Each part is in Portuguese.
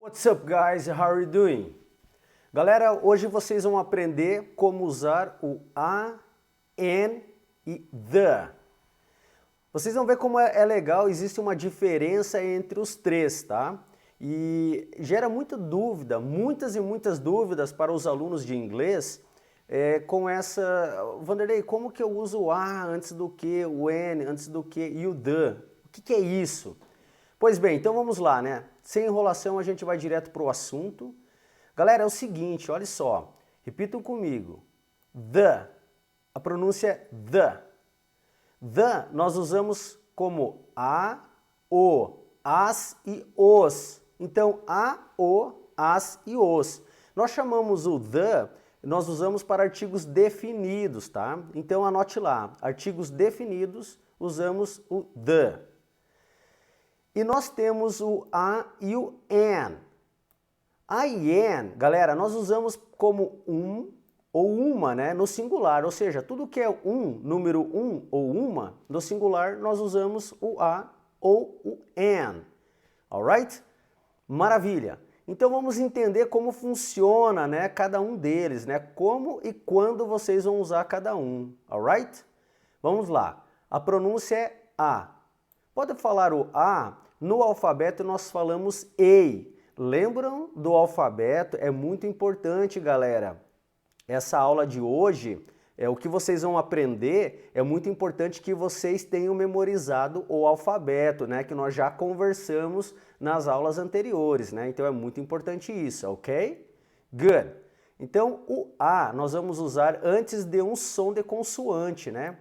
What's up, guys? How are you doing? Galera, hoje vocês vão aprender como usar o a, an e the. Vocês vão ver como é legal, existe uma diferença entre os três, tá? E gera muita dúvida, muitas e muitas dúvidas para os alunos de inglês com essa... Vanderlei, como que eu uso o a antes do que, o an antes do que e o the? O que é isso? Pois bem, então vamos lá, né? Sem enrolação, a gente vai direto para o assunto. Galera, é o seguinte, olha só, repitam comigo. The, a pronúncia é the. The nós usamos como a, o, as e os. Então, a, o, as e os. Nós chamamos o the, nós usamos para artigos definidos, tá? Então, anote lá, artigos definidos, usamos o the. E nós temos o a e o an. A e an, galera, nós usamos como um ou uma, né, no singular, ou seja, tudo que é um, número um ou uma, no singular, nós usamos o a ou o an. Alright? Maravilha! Então vamos entender como funciona, né, cada um deles, né, como e quando vocês vão usar cada um. Alright? Vamos lá. A pronúncia é a. Pode falar o a, no alfabeto nós falamos ei. Lembram do alfabeto? É muito importante, galera. Essa aula de hoje, o que vocês vão aprender, é muito importante que vocês tenham memorizado o alfabeto, né? Que nós já conversamos nas aulas anteriores, né? Então é muito importante isso, ok? Good. Então o a nós vamos usar antes de um som de consoante, né?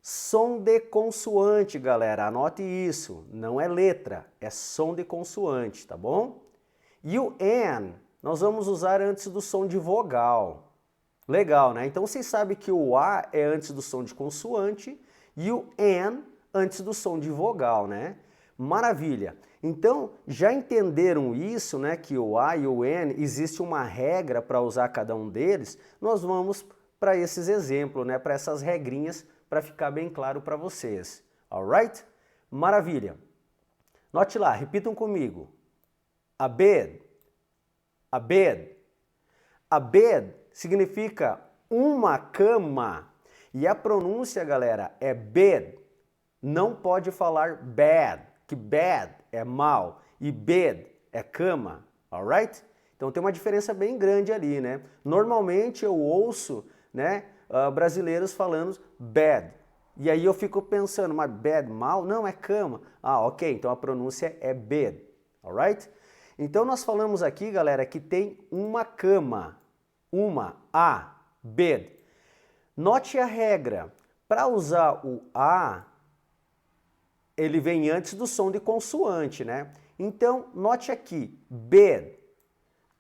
Som de consoante, galera, anote isso, não é letra, é som de consoante, tá bom? E o an, nós vamos usar antes do som de vogal. Legal, né? Então vocês sabem que o a é antes do som de consoante e o an antes do som de vogal, né? Maravilha! Então, já entenderam isso, né? Que o a e o an, existe uma regra para usar cada um deles? Nós vamos para esses exemplos, né? Para essas regrinhas, para ficar bem claro para vocês. Alright? Maravilha! Note lá, repitam comigo. A bed. A bed. A bed significa uma cama. E a pronúncia, galera, é bed. Não pode falar bad, que bad é mal e bed é cama. Alright? Então tem uma diferença bem grande ali, né? Normalmente eu ouço, né, brasileiros falando bed. E aí eu fico pensando, mas bed, mal? Não, é cama. Ah, ok, então a pronúncia é bed. Alright? Então nós falamos aqui, galera, que tem uma cama. Uma, a, bed. Note a regra. Para usar o a, ele vem antes do som de consoante, né? Então, note aqui, bed.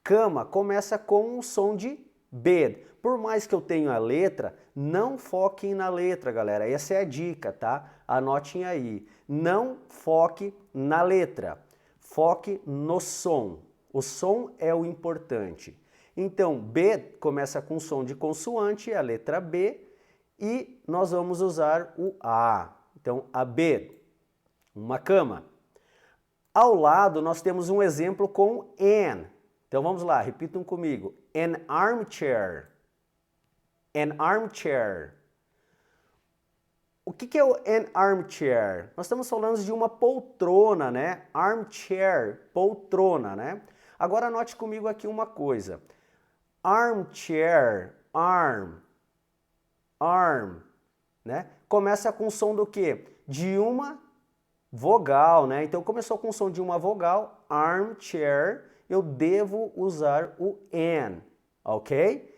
Cama começa com o som de bed. Por mais que eu tenha a letra, não foquem na letra, galera. Essa é a dica, tá? Anotem aí. Não foque na letra. Foque no som. O som é o importante. Então, bed começa com som de consoante, a letra B, e nós vamos usar o a. Então, a bed, uma cama. Ao lado, nós temos um exemplo com an. Então vamos lá, repitam comigo. An armchair. An armchair. O que é o an armchair? Nós estamos falando de uma poltrona, né? Armchair, poltrona, né? Agora anote comigo aqui uma coisa. Armchair, arm, né? Começa com o som do quê? De uma vogal, né? Então começou com o som de uma vogal, armchair, eu devo usar o an, ok?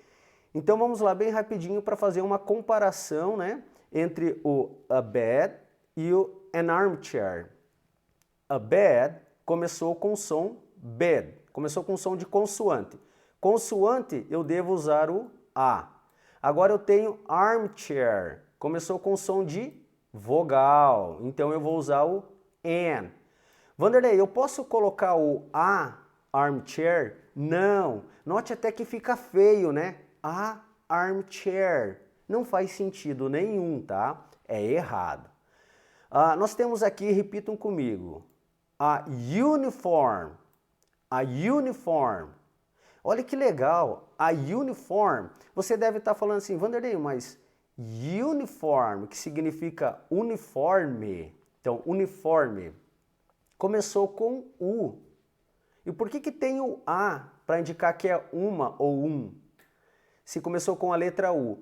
Então vamos lá bem rapidinho para fazer uma comparação, né, entre o a bed e o an armchair. A bed começou com o som bed, começou com o som de consoante. Consoante eu devo usar o a. Agora eu tenho armchair, começou com o som de vogal, então eu vou usar o an. Vanderlei, eu posso colocar o a armchair? Não. Note até que fica feio, né? A armchair. Não faz sentido nenhum, tá? É errado. Nós temos aqui, repitam comigo, a uniform. A uniform. Olha que legal, a uniform. Você deve estar falando assim, Vanderlei, mas uniform, que significa uniforme. Então, uniforme. Começou com U. E por que tem o A para indicar que é uma ou um? Se começou com a letra U.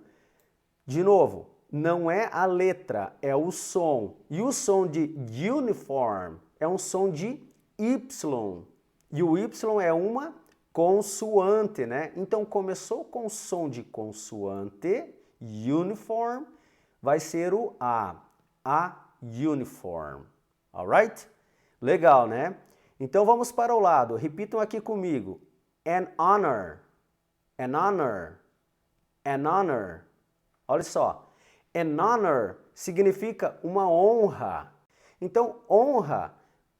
De novo, não é a letra, é o som. E o som de uniform é um som de Y. E o Y é uma consoante, né? Então começou com som de consoante, uniform, vai ser o a uniform. Alright? Legal, né? Então vamos para o lado. Repitam aqui comigo. An honor, an honor, an honor. Olha só. An honor significa uma honra. Então, honra,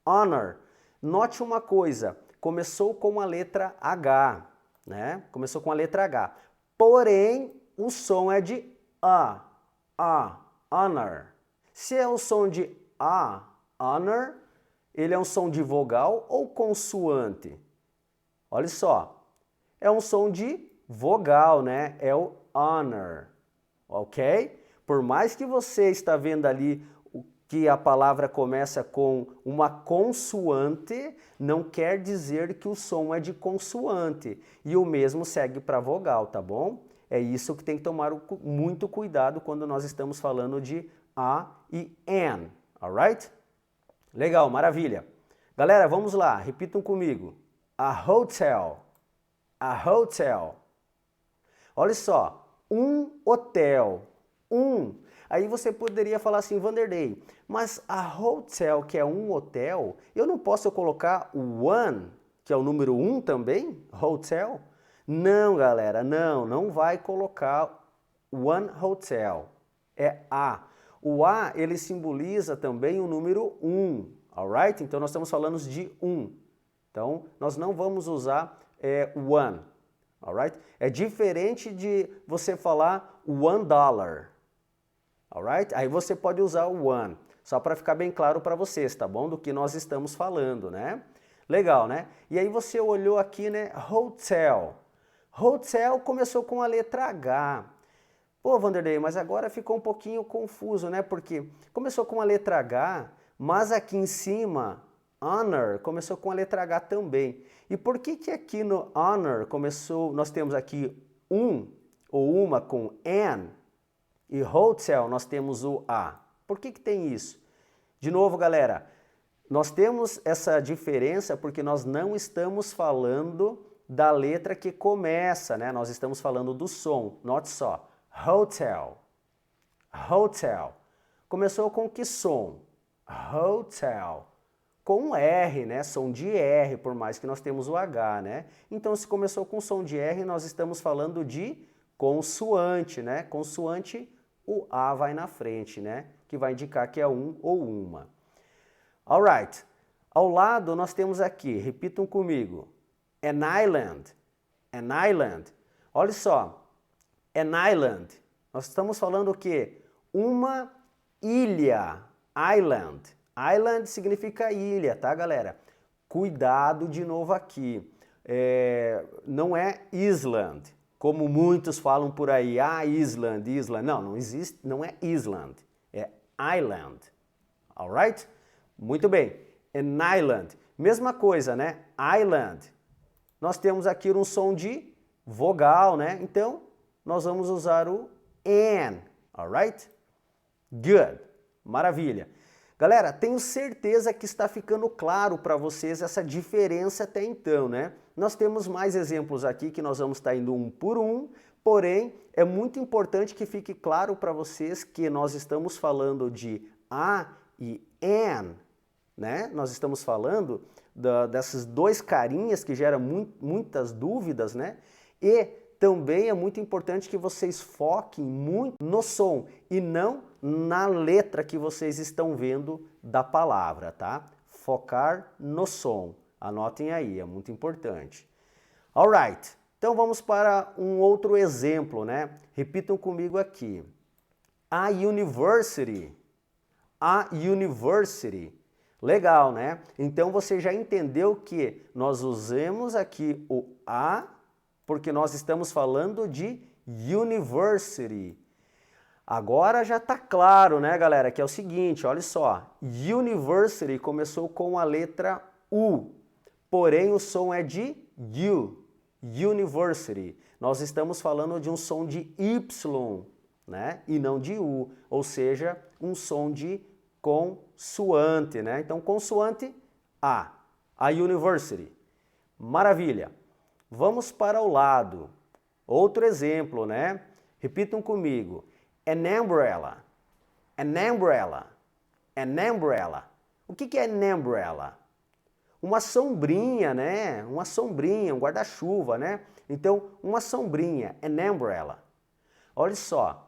honor. Note uma coisa, começou com a letra H, né? Começou com a letra H. Porém, o som é de honor. Se é o som de honor, ele é um som de vogal ou consoante? Olha só, é um som de vogal, né? É o honor, ok? Por mais que você está vendo ali que a palavra começa com uma consoante, não quer dizer que o som é de consoante. E o mesmo segue para vogal, tá bom? É isso que tem que tomar muito cuidado quando nós estamos falando de a e an, alright? Legal, maravilha. Galera, vamos lá, repitam comigo. A hotel, a hotel. Olha só, um hotel, Aí você poderia falar assim, Vanderlei, mas a hotel, que é um hotel, eu não posso colocar o one, que é o número 1 também? Hotel? Não, galera, não vai colocar one hotel. É a. O a, ele simboliza também o número 1, alright? Então nós estamos falando de 1. Então nós não vamos usar one, alright? É diferente de você falar $1. Alright? Aí você pode usar o one, só para ficar bem claro para vocês, tá bom? Do que nós estamos falando, né? Legal, né? E aí você olhou aqui, né? Hotel. Hotel começou com a letra H. Pô, Vanderlei, mas agora ficou um pouquinho confuso, né? Porque começou com a letra H, mas aqui em cima, honor, começou com a letra H também. E por que aqui no honor começou, nós temos aqui um ou uma com an, e hotel nós temos o A. Por que tem isso? De novo, galera, nós temos essa diferença porque nós não estamos falando da letra que começa, né? Nós estamos falando do som, note só. Hotel, hotel. Começou com que som? Hotel. Com um R, né? Som de R, por mais que nós temos o H, né? Então, se começou com som de R, nós estamos falando de consoante, né? Consoante, o A vai na frente, né? Que vai indicar que é um ou uma. Alright. Ao lado nós temos aqui, repitam comigo, an island. An island. Olha só, an island. Nós estamos falando o quê? Uma ilha. Island. Island significa ilha, tá, galera? Cuidado de novo aqui. Não é island, como muitos falam por aí, Island. Não existe, não é Island, é Island, alright? Muito bem, an island, mesma coisa, né? Island, nós temos aqui um som de vogal, né? Então, nós vamos usar o an, alright? Good, maravilha. Galera, tenho certeza que está ficando claro para vocês essa diferença até então, né? Nós temos mais exemplos aqui que nós vamos estar indo um por um, porém é muito importante que fique claro para vocês que nós estamos falando de a e an, né? Nós estamos falando desses dois carinhas que geram muitas dúvidas, né? E também é muito importante que vocês foquem muito no som e não na letra que vocês estão vendo da palavra, tá? Focar no som. Anotem aí, é muito importante. Alright, então vamos para um outro exemplo, né? Repitam comigo aqui. A university. A university. Legal, né? Então você já entendeu que nós usamos aqui o a porque nós estamos falando de university. Agora já está claro, né, galera, que é o seguinte, olha só, university começou com a letra U, porém o som é de U, university. Nós estamos falando de um som de Y, né, e não de U, ou seja, um som de consoante, né? Então, consoante a university. Maravilha. Vamos para o lado. Outro exemplo, né? Repitam comigo. An umbrella, an umbrella, an umbrella. O que é an umbrella? Uma sombrinha, né? Uma sombrinha, um guarda-chuva, né? Então, uma sombrinha, an umbrella. Olha só.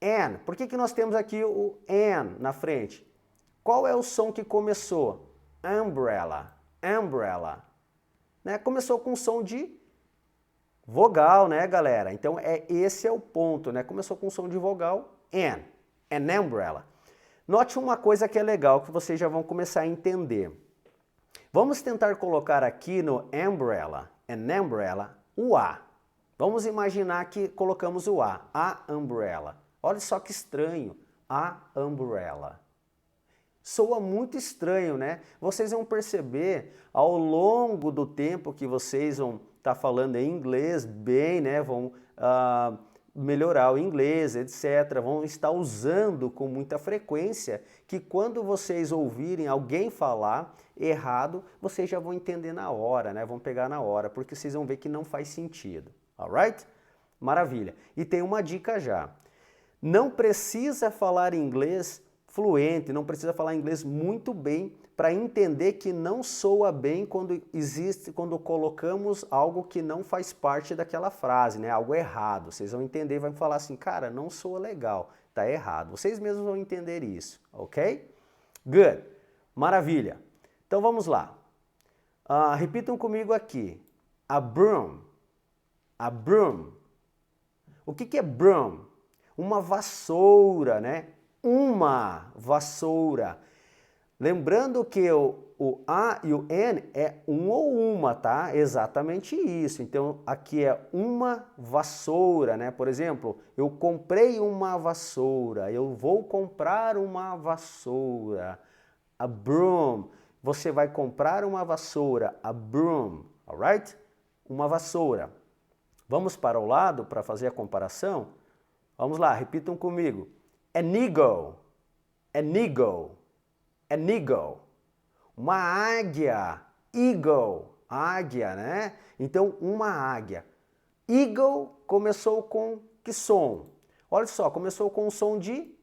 An, por que nós temos aqui o an na frente? Qual é o som que começou? Umbrella, umbrella. Né? Começou com som de vogal, né, galera? Então, esse é o ponto, né? Começou com som de vogal, an umbrella. Note uma coisa que é legal, que vocês já vão começar a entender. Vamos tentar colocar aqui no umbrella, an umbrella, o A. Vamos imaginar que colocamos o A umbrella. Olha só que estranho, a umbrella. Soa muito estranho, né? Vocês vão perceber ao longo do tempo que vocês vão estar falando em inglês bem, né? Vão melhorar o inglês, etc. Vão estar usando com muita frequência, que quando vocês ouvirem alguém falar errado, vocês já vão entender na hora, né? Vão pegar na hora, porque vocês vão ver que não faz sentido. Alright? Maravilha. E tem uma dica já. Não precisa falar inglês fluente, não precisa falar inglês muito bem para entender que não soa bem quando colocamos algo que não faz parte daquela frase, né? Algo errado. Vocês vão entender, vão falar assim, cara, não soa legal, tá errado. Vocês mesmos vão entender isso, ok? Good. Maravilha. Então vamos lá. Repitam comigo aqui. A broom. A broom. O que é broom? Uma vassoura, né? Uma vassoura. Lembrando que o A e o N é um ou uma, tá? Exatamente isso. Então, aqui é uma vassoura, né? Por exemplo, eu comprei uma vassoura, eu vou comprar uma vassoura. A broom. Você vai comprar uma vassoura, a broom, alright? Uma vassoura. Vamos para o lado para fazer a comparação? Vamos lá, repitam comigo. An eagle, an eagle, an eagle. Uma águia, eagle, águia, né? Então, uma águia. Eagle começou com que som? Olha só, começou com o som de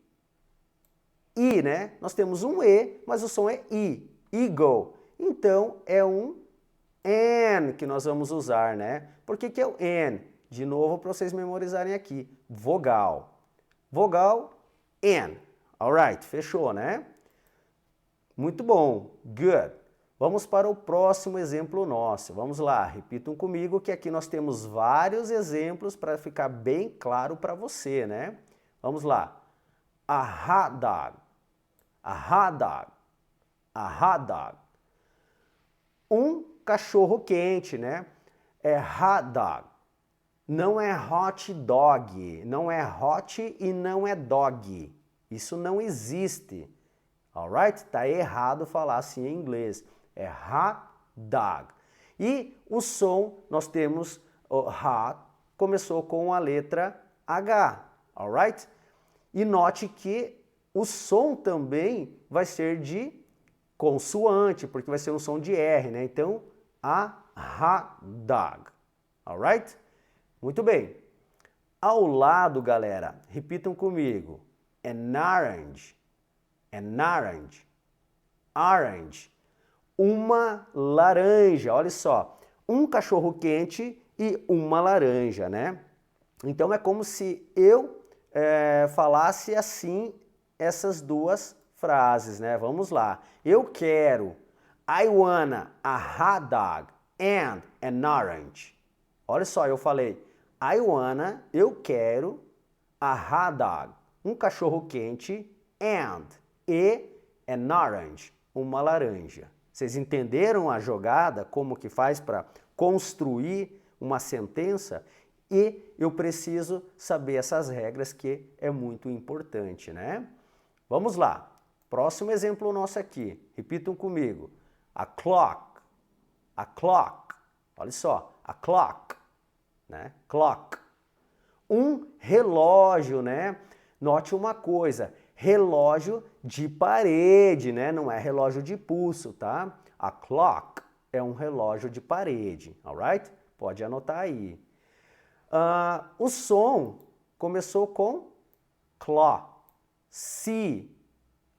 I, né? Nós temos um E, mas o som é I, eagle. Então, é um N que nós vamos usar, né? Por que é o N? De novo, para vocês memorizarem aqui. Vogal. Vogal, N. Alright, fechou, né? Muito bom. Good. Vamos para o próximo exemplo nosso. Vamos lá, repitam comigo que aqui nós temos vários exemplos para ficar bem claro para você, né? Vamos lá. A hot dog. A hot dog. A hot dog. Um cachorro quente, né? É hot dog. Não é hot dog. Não é hot e não é dog. Isso não existe. Alright? Tá errado falar assim em inglês. É hot dog. E o som, nós temos o hot, começou com a letra H. Alright? E note que o som também vai ser de consoante, porque vai ser um som de R, né? Então, a hot dog. Alright? Muito bem. Ao lado, galera, repitam comigo. An orange. An orange. Orange. Uma laranja. Olha só. Um cachorro quente e uma laranja, né? Então é como se eu falasse assim essas duas frases, né? Vamos lá. Eu quero. I wanna a hot dog and an orange. Olha só, eu falei. I wanna, eu quero a hot dog, um cachorro quente and an orange, uma laranja. Vocês entenderam a jogada, como que faz para construir uma sentença? E eu preciso saber essas regras que é muito importante, né? Vamos lá. Próximo exemplo nosso aqui. Repitam comigo. A clock. A clock. Olha só. A clock. Né? Clock. Um relógio, né? Note uma coisa. Relógio de parede, né? Não é relógio de pulso, tá? A clock é um relógio de parede, alright? Pode anotar aí. O som começou com claw, C,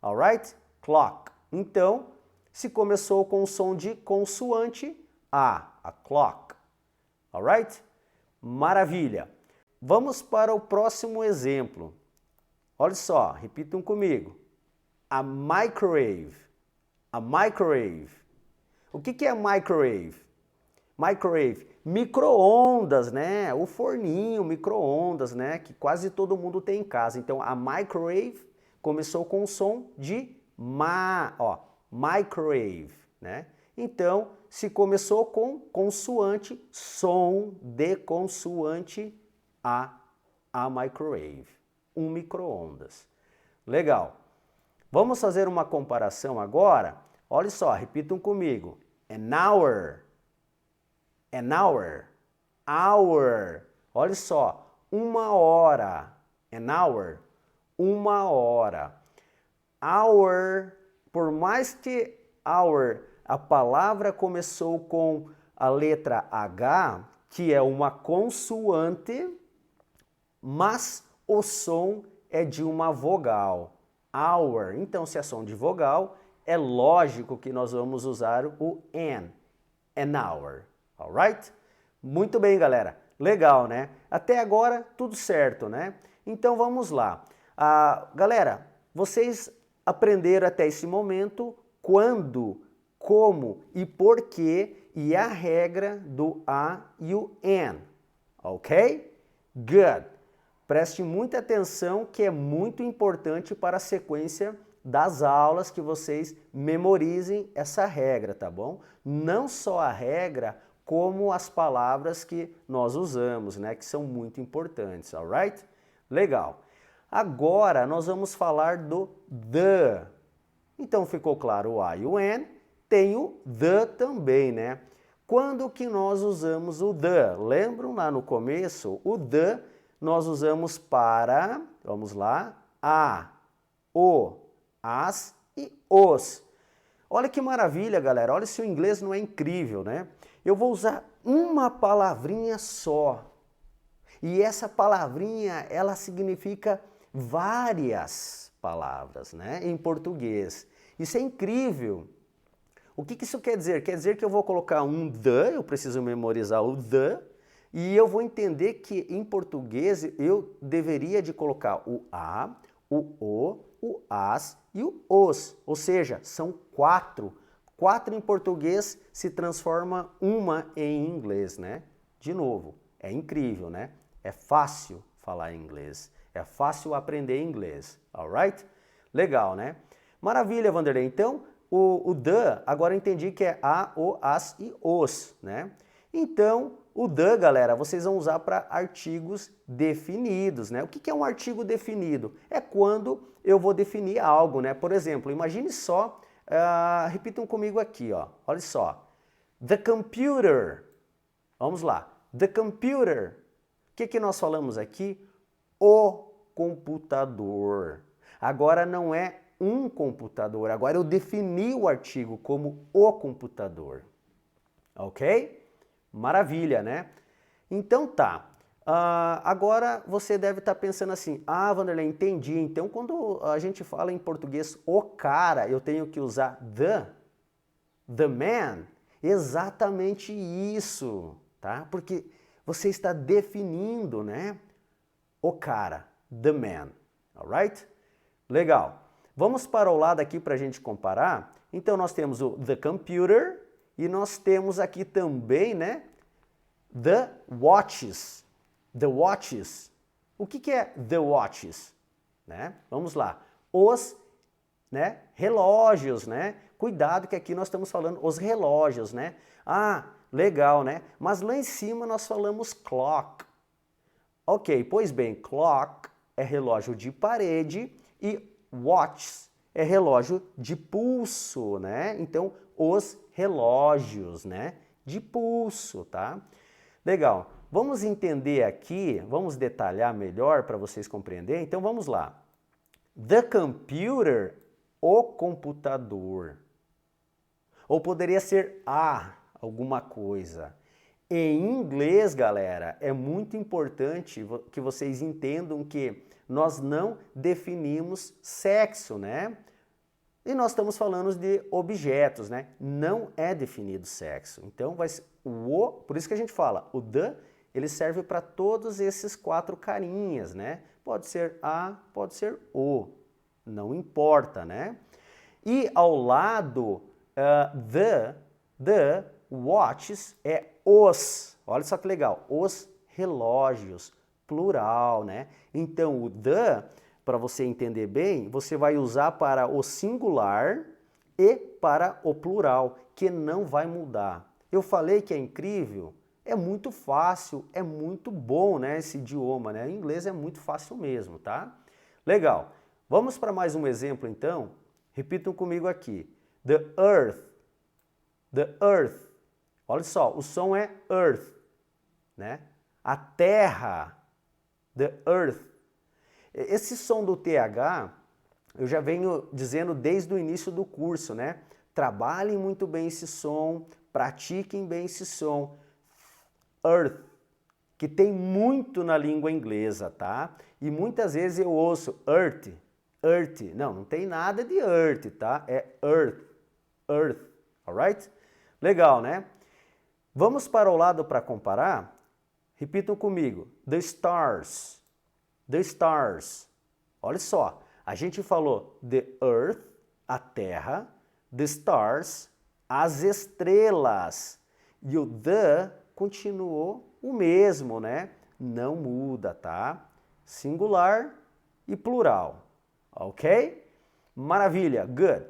alright? Clock. Então, se começou com o som de consoante, a clock, alright? Maravilha. Vamos para o próximo exemplo. Olha só, repitam comigo. A microwave. A microwave. O que é microwave? Microwave, micro-ondas, né? O forninho, micro-ondas, né? Que quase todo mundo tem em casa. Então, a microwave começou com o som de microwave, né? Então, se começou com consoante, som de consoante, a microwave, um micro-ondas. Legal. Vamos fazer uma comparação agora? Olha só, repitam comigo. An hour. An hour. Hour. Olha só, uma hora. An hour. Uma hora. Hour, por mais que hour, a palavra começou com a letra H, que é uma consoante, mas o som é de uma vogal. Hour. Então, se é som de vogal, é lógico que nós vamos usar o an. An hour. Alright? Muito bem, galera. Legal, né? Até agora, tudo certo, né? Então, vamos lá. Galera, vocês aprenderam até esse momento quando, como e porquê e a regra do a e o an. Ok? Good. Preste muita atenção que é muito importante para a sequência das aulas que vocês memorizem essa regra, tá bom? Não só a regra, como as palavras que nós usamos, né? Que são muito importantes, alright? Legal. Agora nós vamos falar do the. Então ficou claro o a e o an, tem o the também, né? Quando que nós usamos o the? Lembram lá no começo? O the nós usamos para, vamos lá, a, o, as e os. Olha que maravilha, galera. Olha se o inglês não é incrível, né? Eu vou usar uma palavrinha só. E essa palavrinha, ela significa várias palavras, né? Em português. Isso é incrível. O que isso quer dizer? Quer dizer que eu vou colocar um the, eu preciso memorizar o the, e eu vou entender que em português eu deveria de colocar o a, o as e o os. Ou seja, são quatro. Quatro em português se transforma uma em inglês, né? De novo, é incrível, né? É fácil falar inglês. É fácil aprender inglês. Alright? Legal, né? Maravilha, Vanderlei. Então, o the, agora eu entendi que é a, o, as e os, né? Então, o the, galera, vocês vão usar para artigos definidos, né? O que é um artigo definido? É quando eu vou definir algo, né? Por exemplo, imagine só, repitam comigo aqui, ó. Olha só. The computer. Vamos lá. The computer. O que nós falamos aqui? O computador. Agora não é um computador, agora eu defini o artigo como o computador. Ok? Maravilha, né? Então tá. Agora você deve estar pensando assim, Vanderlei, entendi. Então quando a gente fala em português o cara, eu tenho que usar the man. Exatamente isso, tá? Porque você está definindo, né? O cara, the man, alright? Legal. Vamos para o lado aqui para a gente comparar. Então nós temos o the computer e nós temos aqui também, né? The watches. The watches. O que é the watches? Né? Vamos lá. Os né? Relógios, né? Cuidado que aqui nós estamos falando os relógios, né? Ah, legal, né? Mas lá em cima nós falamos clock. Ok, pois bem, clock é relógio de parede e watch é relógio de pulso, né? Então, os relógios, né? De pulso, tá? Legal. Vamos entender aqui, vamos detalhar melhor para vocês compreenderem. Então, vamos lá. The computer, o computador. Ou poderia ser alguma coisa. Em inglês, galera, é muito importante que vocês entendam que nós não definimos sexo, né? E nós estamos falando de objetos, né? Não é definido sexo. Então, vai ser por isso que a gente fala, o the, ele serve para todos esses 4 carinhas, né? Pode ser pode ser o, não importa, né? E ao lado, the watches é os, olha só que legal, os relógios, plural, né? Então o the, para você entender bem, você vai usar para o singular e para o plural, que não vai mudar. Eu falei que é incrível? É muito fácil, é muito bom, né, esse idioma, né? O inglês é muito fácil mesmo, tá? Legal. Vamos para mais um exemplo então? Repitam comigo aqui. The earth. The earth. Olha só, o som é earth, né? A terra. The earth. Esse som do TH, eu já venho dizendo desde o início do curso, né? Trabalhem muito bem esse som, pratiquem bem esse som. Earth, que tem muito na língua inglesa, tá? E muitas vezes eu ouço earth, earth. Não tem nada de earth, tá? É earth, earth, alright? Legal, né? Vamos para o lado para comparar? Repitam comigo. The stars, the stars. Olha só, a gente falou the earth, a terra, the stars, as estrelas. E o the continuou o mesmo, né? Não muda, tá? Singular e plural, ok? Maravilha, good.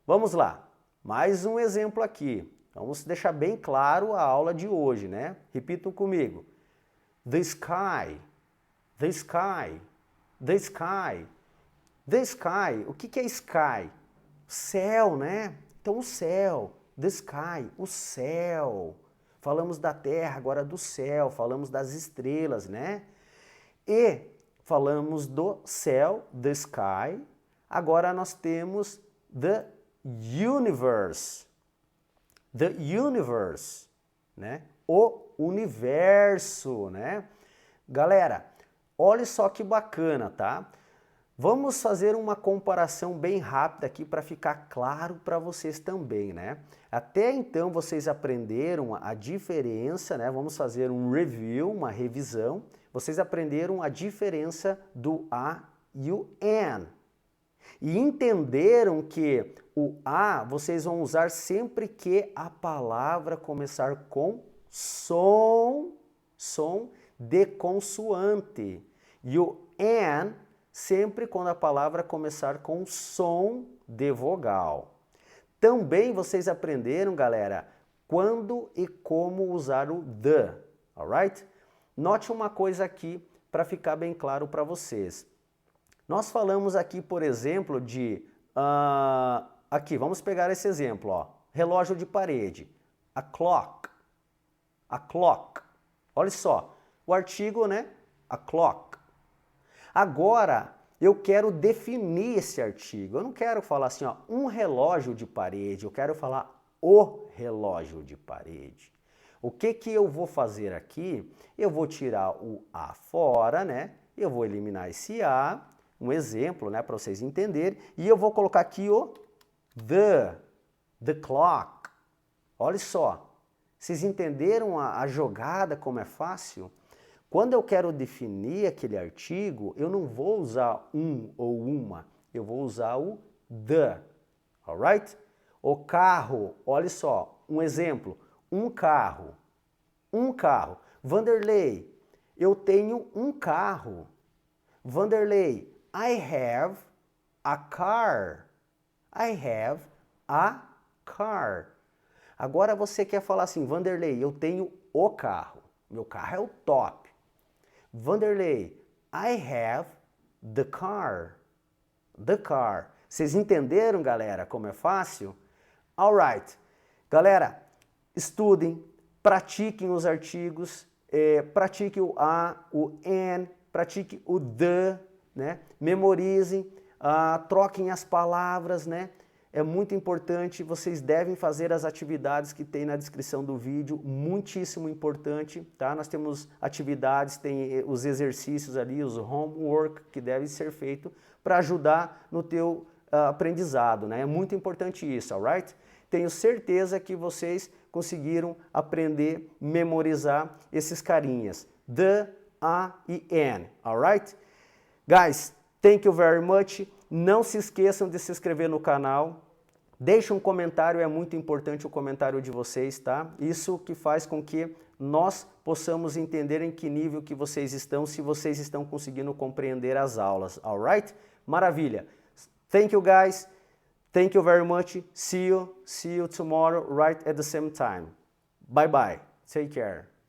Vamos lá, mais um exemplo aqui. Vamos deixar bem claro a aula de hoje, né? Repitam comigo. The sky, the sky, the sky. The sky, o que é sky? Céu, né? Então o céu, the sky, o céu. Falamos da terra, agora do céu, falamos das estrelas, né? E falamos do céu, the sky. Agora nós temos the universe. The universe, né? O universo, né? Galera, olha só que bacana, tá? Vamos fazer uma comparação bem rápida aqui para ficar claro para vocês também, né? Até então vocês aprenderam a diferença, né? Vamos fazer um review, uma revisão. Vocês aprenderam a diferença do a e o an. E entenderam que o a vocês vão usar sempre que a palavra começar com som de consoante. E o an sempre quando a palavra começar com som de vogal. Também vocês aprenderam, galera, quando e como usar o the, alright? Note uma coisa aqui para ficar bem claro para vocês. Nós falamos aqui, por exemplo, de... aqui, vamos pegar esse exemplo, ó. Relógio de parede. A clock. A clock. Olha só, o artigo, né? A clock. Agora, eu quero definir esse artigo. Eu não quero falar assim, ó, um relógio de parede. Eu quero falar o relógio de parede. O que eu vou fazer aqui? Eu vou tirar o a fora, né? Eu vou eliminar esse a, um exemplo, né, para vocês entenderem. E eu vou colocar aqui o the clock. Olha só. Vocês entenderam a jogada, como é fácil? Quando eu quero definir aquele artigo, eu não vou usar um ou uma, eu vou usar o the, alright? O carro, olha só, um exemplo, um carro. Vanderlei, eu tenho um carro. Vanderlei, I have a car. I have a car. Agora você quer falar assim, Vanderlei, eu tenho o carro. Meu carro é o top. Vanderlei, I have the car. The car. Vocês entenderam, galera, como é fácil? Alright. Galera, estudem, pratiquem os artigos, pratique o a, o and, pratique o the, né? Memorizem, troquem as palavras, né? É muito importante, vocês devem fazer as atividades que tem na descrição do vídeo, muitíssimo importante, tá? Nós temos atividades, tem os exercícios ali, os homework que devem ser feitos para ajudar no teu aprendizado, né? É muito importante isso, alright? Tenho certeza que vocês conseguiram aprender, memorizar esses carinhas, the, a e an, alright? Guys, thank you very much. Não se esqueçam de se inscrever no canal. Deixe um comentário, é muito importante o comentário de vocês, tá? Isso que faz com que nós possamos entender em que nível que vocês estão, se vocês estão conseguindo compreender as aulas, alright? Maravilha. Thank you guys. Thank you very much. See you tomorrow right at the same time. Bye bye. Take care.